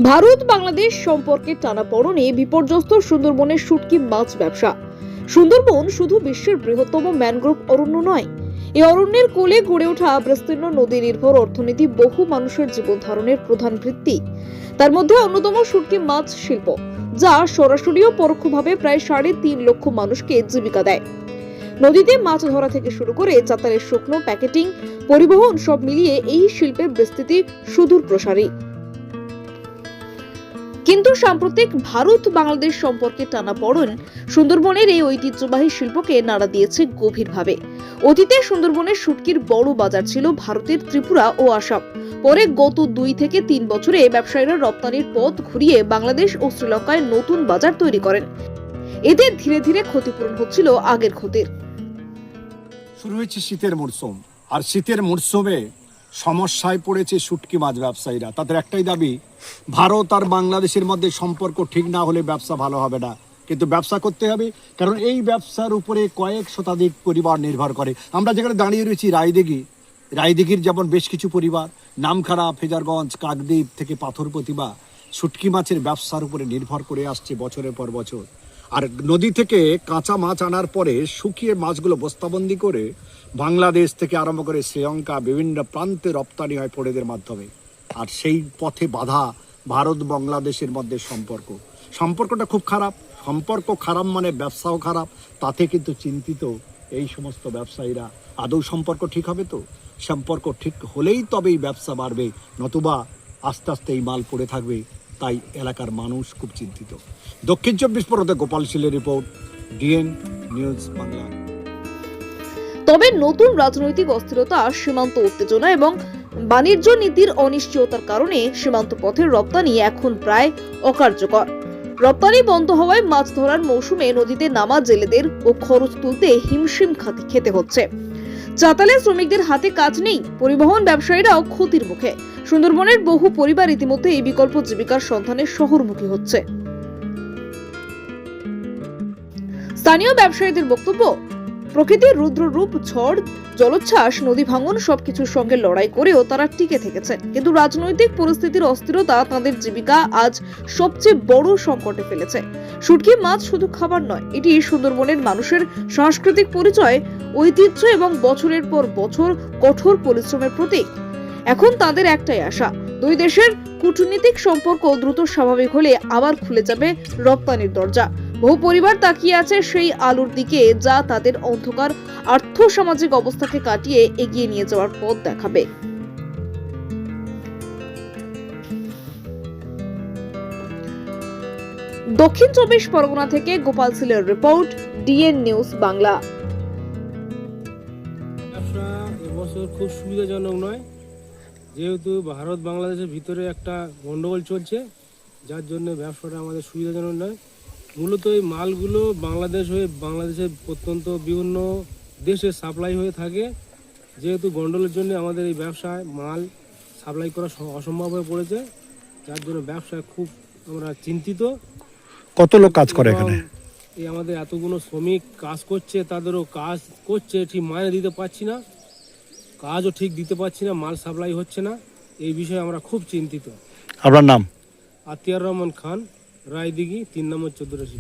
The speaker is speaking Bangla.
ভারত বাংলাদেশ সম্পর্কে টানাপোড়েনে বিপর্যস্ত সুন্দরবনের শুটকি মাছ ব্যবসা। সুন্দরবন শুধু বিশ্বের বৃহত্তম ম্যানগ্রোভ অরণ্য নয়, এই অরণ্যের কোলে গড়ে ওঠা বিস্তীর্ণ নদী নির্ভর অর্থনীতি বহু মানুষের জীবন ধারণের প্রধান ভিত্তি। তার মধ্যে অন্যতম শুটকি মাছ শিল্প, যা সরাসরি ও পরোক্ষভাবে প্রায় 3.5 লক্ষ মানুষকে জীবিকা দেয়। নদীতে মাছ ধরা থেকে শুরু করে যাত্রার শুকনো প্যাকেটিং, পরিবহন সব মিলিয়ে এই শিল্পের বিস্তৃতি সুদূর প্রসারী। কিন্তু সাম্প্রতিক ভারত বাংলাদেশ সম্পর্কে টানাপোড়েন সুন্দরবনের এই ঐতিহ্যবাহী শিল্পকে নাড়া দিয়েছে গভীরভাবে। অতীতে সুন্দরবনের শুটকির বড় বাজার ছিল ভারতের ত্রিপুরা ও আসাম। পরে গত 2 থেকে 3 বছরে ব্যবসায়ীরা রপ্তানির পথ ঘুরিয়ে বাংলাদেশ ও শ্রীলঙ্কায় নতুন বাজার তৈরি করেন। এতে ধীরে ধীরে ক্ষতিপূরণ হচ্ছিল আগের ক্ষতির। শুরু হয়েছে শীতের মরশুম, আর শীতের মরশুমে সমস্যায় পড়েছে শুটকি মাছ ব্যবসায়ীরা। তাদের একটাই দাবি, ভারত আর বাংলাদেশের মধ্যে সম্পর্ক ঠিক না হলে ব্যবসা ভালো হবে না, কিন্তু ব্যবসা করতে হবে, কারণ এই ব্যবসার উপরে কয়েক শতাধিক পরিবার নির্ভর করে। আমরা যেখানে দাঁড়িয়ে রয়েছি রায়দিঘির যেমন বেশ কিছু পরিবার, নামখানা, ফেজারগঞ্জ, কাকদ্বীপ থেকে পাথর প্রতিমা শুটকি মাছের ব্যবসার উপরে নির্ভর করে আসছে বছরের পর বছর। আর নদী থেকে কাঁচা মাছ আনার পরে শুকিয়ে মাছগুলো বস্তাবন্দি করে বাংলাদেশ থেকে আরম্ভ করে শ্রীলঙ্কা বিভিন্ন প্রান্তে রপ্তানি হয় ফড়েদের মাধ্যমে। আর সেই পথে বাধা ভারত বাংলাদেশের মধ্যে সম্পর্কটা খুব খারাপ। সম্পর্ক খারাপ মানে ব্যবসাও খারাপ। তাতে কিন্তু চিন্তিত এই সমস্ত ব্যবসায়ীরা, আদৌ সম্পর্ক ঠিক হবে তো? সম্পর্ক ঠিক হলেই তবেই ব্যবসা বাড়বে, নতুবা আস্তে আস্তে এই মাল পড়ে থাকবে। তাই এলাকার মানুষ খুব চিন্তিত। দক্ষিণ 24 পরগনা গোপাল শীলের রিপোর্ট, ডিএন নিউজ বাংলা। তবে নতুন রাজনৈতিক অস্থিরতা, সীমান্ত উত্তেজনা এবং বাণিজ্য নীতির অনিশ্চয়তার কারণে সীমান্ত পথের রপ্তানি এখন প্রায় অকার্যকর। রপ্তানি বন্ধ হওয়ায় মাছ ধরার মৌসুমে নদীতে নামা জেলেদের ও খরচ তুলতে হিমশিম খেতে হচ্ছে। চাতালে শ্রমিকদের হাতে কাজ নেই, পরিবহন ব্যবসায়ীরাও ক্ষতির মুখে। সুন্দরবনের বহু পরিবার ইতিমধ্যে এই বিকল্প জীবিকার সন্ধানে শহরমুখী হচ্ছে। স্থানীয় ব্যবসায়ীদের বক্তব্য, প্রকৃতির রুদ্র রূপ, ঝড়, জলোচ্ছ্বাস, নদী ভাঙন সবকিছুর সঙ্গে লড়াই করেও তারা টিকে থেকেছেন। কিন্তু রাজনৈতিক পরিস্থিতির অস্থিরতা তাদের জীবিকা আজ সবচেয়ে বড় সংকটে ফেলেছে। শুটকি মাছ শুধু খাবার নয়, এটি সুন্দরবনের মানুষের সাংস্কৃতিক পরিচয়, ঐতিহ্য এবং বছরের পর বছর কঠোর পরিশ্রমের প্রতীক। এখন তাদের একটাই আশা, দুই দেশের কূটনীতিক সম্পর্ক দ্রুত স্বাভাবিক হলে আবার খুলে যাবে রপ্তানির দরজা। বহু পরিবার তাকিয়ে আছে সেই আলোর দিকে, যা তাদের অন্ধকার আর্থ-সামাজিক অবস্থাকে কাটিয়ে এগিয়ে নিয়ে যাওয়ার পথ দেখাবে। দক্ষিণ 24 পরগনা থেকে গোপাল শীলের রিপোর্ট, ডিএন নিউজ বাংলা। ব্যবসা এবছর খুব সুবিধাজনক নয়, যেহেতু ভারত বাংলাদেশের ভিতরে একটা গন্ডগোল চলছে, যার জন্য ব্যবসাটা আমাদের সুবিধাজনক নয়। মূলত এই মালগুলো বাংলাদেশের প্রত্যন্ত বিভিন্ন দেশে সাপ্লাই হয়ে থাকে। যেহেতু গন্ডগোলের জন্য আমাদের এই ব্যবসায় মাল সাপ্লাই করা অসম্ভব হয়ে পড়েছে, যার জন্য ব্যবসায় খুব আমরা চিন্তিত। কত লোক কাজ করে এখানে? এই আমাদের এতগুলো শ্রমিক কাজ করছে, তাদেরও কাজ করছে, ঠিক মাইনে দিতে পারছি না, কাজও ঠিক দিতে পারছি না, মাল সাপ্লাই হচ্ছে না। এই বিষয়ে আমরা খুব চিন্তিত। আপনার নাম? আতিয়ার রহমান খান, রায়দিঘি, 3 নম্বর 14